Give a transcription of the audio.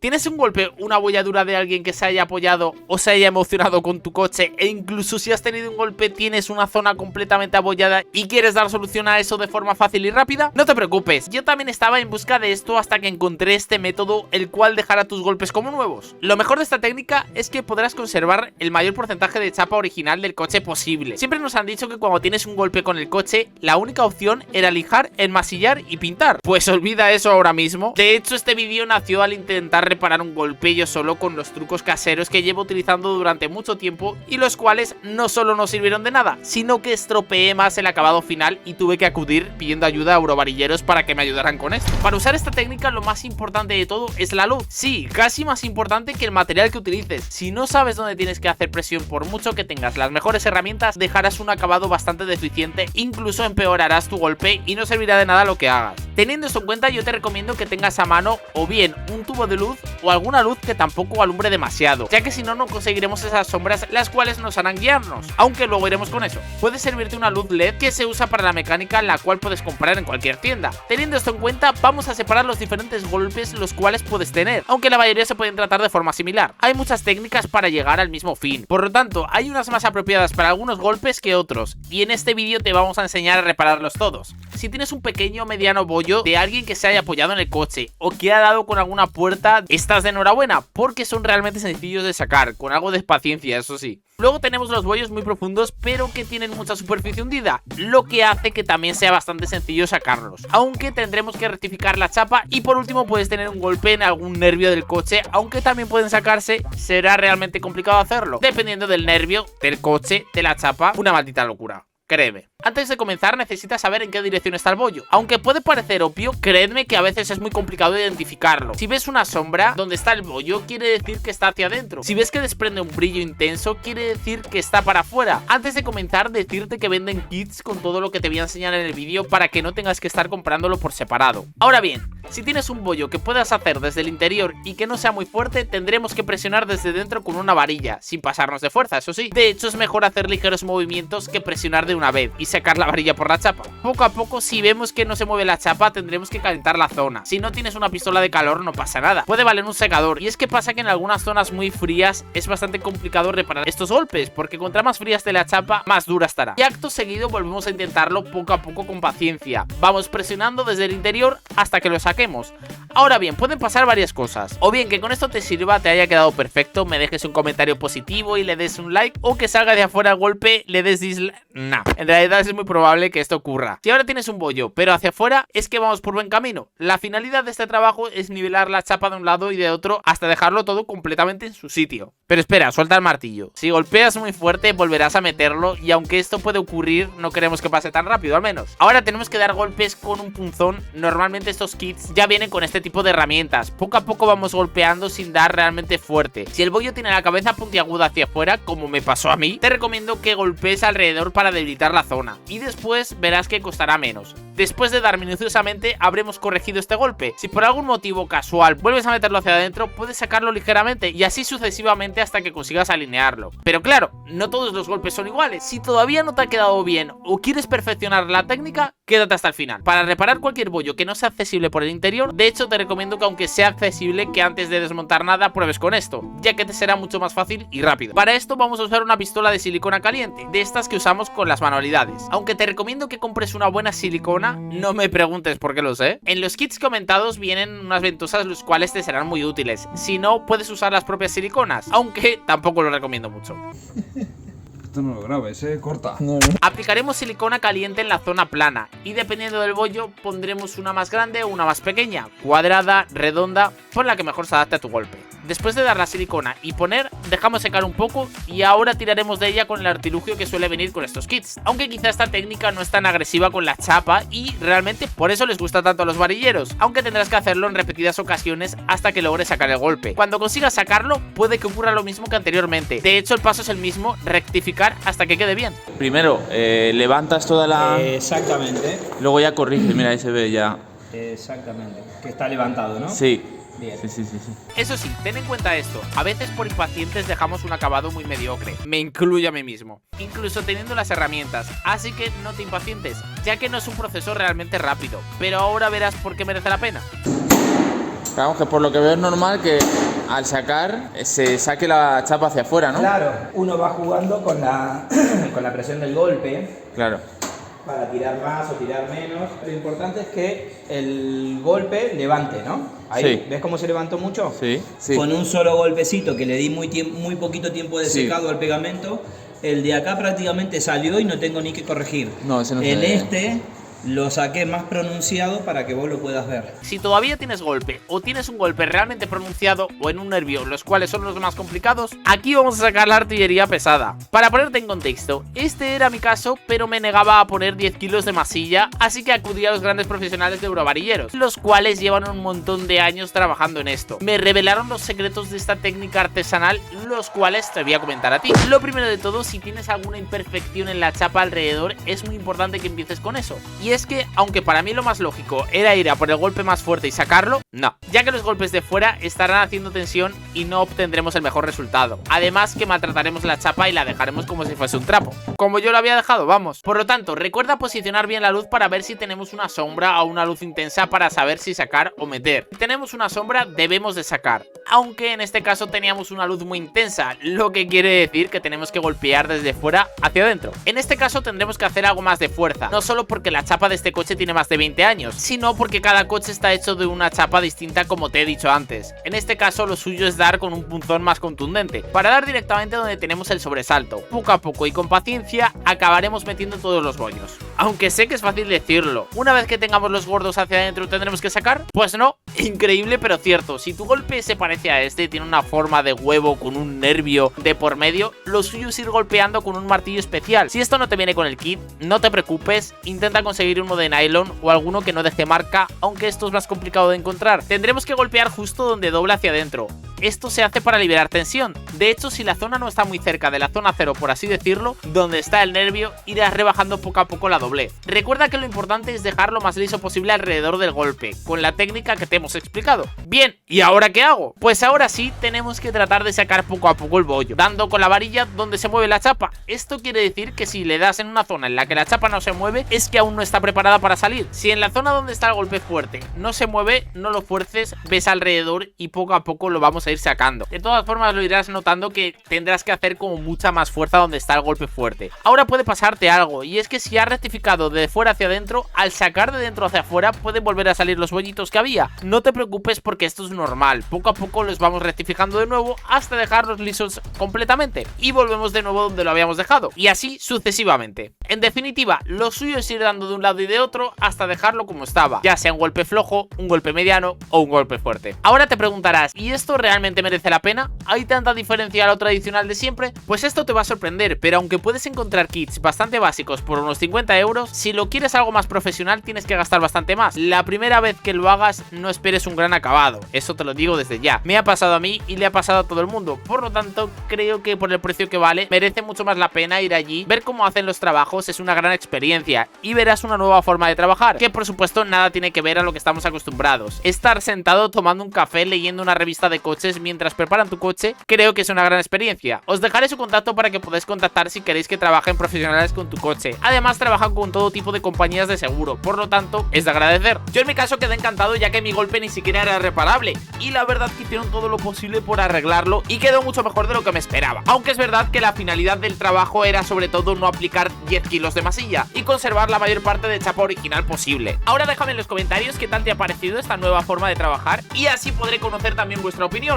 ¿Tienes un golpe, una abolladura de alguien que se haya apoyado o se haya emocionado con tu coche? E incluso si has tenido un golpe, tienes una zona completamente abollada y quieres dar solución a eso de forma fácil y rápida. No te preocupes, yo también estaba en busca de esto hasta que encontré este método, el cual dejará tus golpes como nuevos. Lo mejor de esta técnica es que podrás conservar el mayor porcentaje de chapa original del coche posible. Siempre nos han dicho que cuando tienes un golpe con el coche, la única opción era lijar, enmasillar y pintar. Pues olvida eso ahora mismo. De hecho, este vídeo nació al intentar reparar un golpe yo solo con los trucos caseros que llevo utilizando durante mucho tiempo y los cuales no solo no sirvieron de nada, sino que estropeé más el acabado final y tuve que acudir pidiendo ayuda a eurovarilleros para que me ayudaran con esto. Para usar esta técnica lo más importante de todo es la luz. Sí, casi más importante que el material que utilices. Si no sabes dónde tienes que hacer presión, por mucho que tengas las mejores herramientas, dejarás un acabado bastante deficiente, incluso empeorarás tu golpe y no servirá de nada lo que hagas. Teniendo esto en cuenta, yo te recomiendo que tengas a mano o bien un tubo de luz o alguna luz que tampoco alumbre demasiado, ya que si no, no conseguiremos esas sombras las cuales nos harán guiarnos, aunque luego iremos con eso. Puede servirte una luz LED que se usa para la mecánica, la cual puedes comprar en cualquier tienda. Teniendo esto en cuenta, vamos a separar los diferentes golpes los cuales puedes tener, aunque la mayoría se pueden tratar de forma similar. Hay muchas técnicas para llegar al mismo fin, por lo tanto, hay unas más apropiadas para algunos golpes que otros, y en este vídeo te vamos a enseñar a repararlos todos. Si tienes un pequeño o mediano bollo de alguien que se haya apoyado en el coche o que ha dado con alguna puerta, estás de enhorabuena, porque son realmente sencillos de sacar, con algo de paciencia, eso sí. Luego tenemos los bollos muy profundos pero que tienen mucha superficie hundida, lo que hace que también sea bastante sencillo sacarlos, aunque tendremos que rectificar la chapa. Y por último puedes tener un golpe en algún nervio del coche, aunque también pueden sacarse, será realmente complicado hacerlo, dependiendo del nervio, del coche, de la chapa, una maldita locura. Créeme. Antes de comenzar necesitas saber en qué dirección está el bollo. Aunque puede parecer obvio, creedme que a veces es muy complicado identificarlo. Si ves una sombra donde está el bollo, quiere decir que está hacia adentro. Si ves que desprende un brillo intenso, quiere decir que está para afuera. Antes de comenzar, decirte que venden kits con todo lo que te voy a enseñar en el vídeo para que no tengas que estar comprándolo por separado. Ahora bien, si tienes un bollo que puedas hacer desde el interior y que no sea muy fuerte, tendremos que presionar desde dentro con una varilla, sin pasarnos de fuerza, eso sí. De hecho, es mejor hacer ligeros movimientos que presionar de una vez y sacar la varilla por la chapa. Poco a poco, si vemos que no se mueve la chapa, tendremos que calentar la zona. Si no tienes una pistola de calor, no pasa nada, puede valer un secador. Y es que pasa que en algunas zonas muy frías es bastante complicado reparar estos golpes, porque contra más fría esté la chapa, más dura estará. Y acto seguido volvemos a intentarlo poco a poco con paciencia. Vamos presionando desde el interior hasta que lo saquemos. Ahora bien, pueden pasar varias cosas. O bien que con esto te sirva, te haya quedado perfecto, me dejes un comentario positivo y le des un like, o que salga de afuera el golpe, le des dislike. Nah, en realidad es muy probable que esto ocurra. Si ahora tienes un bollo, pero hacia afuera, es que vamos por buen camino. La finalidad de este trabajo es nivelar la chapa de un lado y de otro hasta dejarlo todo completamente en su sitio. Pero espera, suelta el martillo. Si golpeas muy fuerte, volverás a meterlo, y aunque esto puede ocurrir, no queremos que pase tan rápido, al menos. Ahora tenemos que dar golpes con un punzón. Normalmente estos kits ya vienen con este tipo de herramientas. Poco a poco vamos golpeando sin dar realmente fuerte. Si el bollo tiene la cabeza puntiaguda hacia afuera, como me pasó a mí, te recomiendo que golpees alrededor para debilitar la zona, y después verás que costará menos. Después de dar minuciosamente, habremos corregido este golpe. Si por algún motivo casual vuelves a meterlo hacia adentro, puedes sacarlo ligeramente, y así sucesivamente hasta que consigas alinearlo. Pero claro, no todos los golpes son iguales. Si todavía no te ha quedado bien o quieres perfeccionar la técnica, quédate hasta el final. Para reparar cualquier bollo que no sea accesible por el interior, de hecho te recomiendo que aunque sea accesible, que antes de desmontar nada pruebes con esto, ya que te será mucho más fácil y rápido. Para esto vamos a usar una pistola de silicona caliente, de estas que usamos con las manualidades. Aunque te recomiendo que compres una buena silicona, no me preguntes por qué lo sé. En los kits comentados vienen unas ventosas los cuales te serán muy útiles. Si no, puedes usar las propias siliconas, aunque tampoco lo recomiendo mucho. Esto no lo grabes, corta. No. Aplicaremos silicona caliente en la zona plana y dependiendo del bollo pondremos una más grande o una más pequeña, cuadrada, redonda, pon la que mejor se adapte a tu golpe. Después de dar la silicona y poner, dejamos secar un poco y ahora tiraremos de ella con el artilugio que suele venir con estos kits. Aunque quizá esta técnica no es tan agresiva con la chapa y realmente por eso les gusta tanto a los varilleros, aunque tendrás que hacerlo en repetidas ocasiones hasta que logres sacar el golpe. Cuando consigas sacarlo, puede que ocurra lo mismo que anteriormente. De hecho, el paso es el mismo, rectificar hasta que quede bien. Primero, levantas toda la... Exactamente. Luego ya corriges, mira, ahí se ve ya. Exactamente. Que está levantado, ¿no? Sí. Bien. Sí. Eso sí, ten en cuenta esto, a veces por impacientes dejamos un acabado muy mediocre, me incluyo a mí mismo, incluso teniendo las herramientas, así que no te impacientes, ya que no es un proceso realmente rápido, pero ahora verás por qué merece la pena. Vamos, que por lo que veo es normal que al sacar se saque la chapa hacia afuera, ¿no? Claro, uno va jugando con la, con la presión del golpe Claro. para tirar más o tirar menos. Lo importante es que el golpe levante, ¿no? Ahí, Sí. ¿ves cómo se levantó mucho? Sí, sí. Con un solo golpecito que le di muy poquito tiempo de Sí. secado al pegamento, el de acá prácticamente salió y no tengo ni que corregir. No, ese no se En ve. este lo saqué más pronunciado para que vos lo puedas ver. Si todavía tienes golpe o tienes un golpe realmente pronunciado o en un nervio, los cuales son los más complicados, aquí vamos a sacar la artillería pesada. Para ponerte en contexto, este era mi caso, pero me negaba a poner 10 kilos de masilla, así que acudí a los grandes profesionales de eurovarilleros, los cuales llevan un montón de años trabajando en esto. Me revelaron los secretos de esta técnica artesanal, los cuales te voy a comentar a ti. Lo primero de todo, si tienes alguna imperfección en la chapa alrededor, es muy importante que empieces con eso. Y es que, aunque para mí lo más lógico era ir a por el golpe más fuerte y sacarlo, no, ya que los golpes de fuera estarán haciendo tensión y no obtendremos el mejor resultado. Además que maltrataremos la chapa y la dejaremos como si fuese un trapo, como yo lo había dejado, vamos. Por lo tanto, recuerda posicionar bien la luz para ver si tenemos una sombra o una luz intensa para saber si sacar o meter. Si tenemos una sombra, debemos de sacar, aunque en este caso teníamos una luz muy intensa, lo que quiere decir que tenemos que golpear desde fuera hacia adentro. En este caso tendremos que hacer algo más de fuerza, no solo porque la chapa de este coche tiene más de 20 años, sino porque cada coche está hecho de una chapa distinta, como te he dicho antes. En este caso lo suyo es dar con un punzón más contundente, para dar directamente donde tenemos el sobresalto. Poco a poco y con paciencia acabaremos metiendo todos los bollos. Aunque sé que es fácil decirlo, una vez que tengamos los gordos hacia adentro tendremos que sacar, pues no, increíble pero cierto. Si tu golpe se parece a este, tiene una forma de huevo con un nervio de por medio, lo suyo es ir golpeando con un martillo especial. Si esto no te viene con el kit, no te preocupes, intenta conseguir uno de nylon o alguno que no deje marca, aunque esto es más complicado de encontrar. Tendremos que golpear justo donde dobla hacia adentro. Esto se hace para liberar tensión. De hecho, si la zona no está muy cerca de la zona cero, por así decirlo, donde está el nervio, irás rebajando poco a poco la doblez. Recuerda que lo importante es dejar lo más liso posible alrededor del golpe, con la técnica que te hemos explicado. Bien, ¿y ahora qué hago? Pues ahora sí, tenemos que tratar de sacar poco a poco el bollo, dando con la varilla donde se mueve la chapa. Esto quiere decir que si le das en una zona en la que la chapa no se mueve, es que aún no está preparada para salir. Si en la zona donde está el golpe fuerte no se mueve, no lo fuerces, ves alrededor y poco a poco lo vamos a ir sacando. De todas formas lo irás notando que tendrás que hacer como mucha más fuerza donde está el golpe fuerte. Ahora puede pasarte algo, y es que si has rectificado de fuera hacia adentro, al sacar de dentro hacia afuera pueden volver a salir los bollitos que había. No te preocupes porque esto es normal, poco a poco los vamos rectificando de nuevo hasta dejarlos lisos completamente y volvemos de nuevo donde lo habíamos dejado, y así sucesivamente. En definitiva, lo suyo es ir dando de un lado y de otro hasta dejarlo como estaba, ya sea un golpe flojo, un golpe mediano o un golpe fuerte. Ahora te preguntarás, ¿y esto realmente merece la pena? ¿Hay tanta diferencia a lo tradicional de siempre? Pues esto te va a sorprender, pero aunque puedes encontrar kits bastante básicos por unos 50 euros, si lo quieres algo más profesional tienes que gastar bastante más. La primera vez que lo hagas no esperes un gran acabado, eso te lo digo desde ya. Me ha pasado a mí y le ha pasado a todo el mundo, por lo tanto creo que por el precio que vale merece mucho más la pena ir allí, ver cómo hacen los trabajos, es una gran experiencia y verás una nueva forma de trabajar, que por supuesto nada tiene que ver a lo que estamos acostumbrados. Estar sentado tomando un café leyendo una revista de coches mientras preparan tu coche, creo que es una gran experiencia. Os dejaré su contacto para que podáis contactar si queréis que trabajen profesionales con tu coche. Además trabajan con todo tipo de compañías de seguro, por lo tanto es de agradecer. Yo en mi caso quedé encantado ya que mi golpe ni siquiera era reparable y la verdad que hicieron todo lo posible por arreglarlo y quedó mucho mejor de lo que me esperaba. Aunque es verdad que la finalidad del trabajo era sobre todo no aplicar 10 kilos de masilla y conservar la mayor parte de chapa original posible. Ahora déjame en los comentarios qué tal te ha parecido esta nueva forma de trabajar y así podré conocer también vuestra opinión.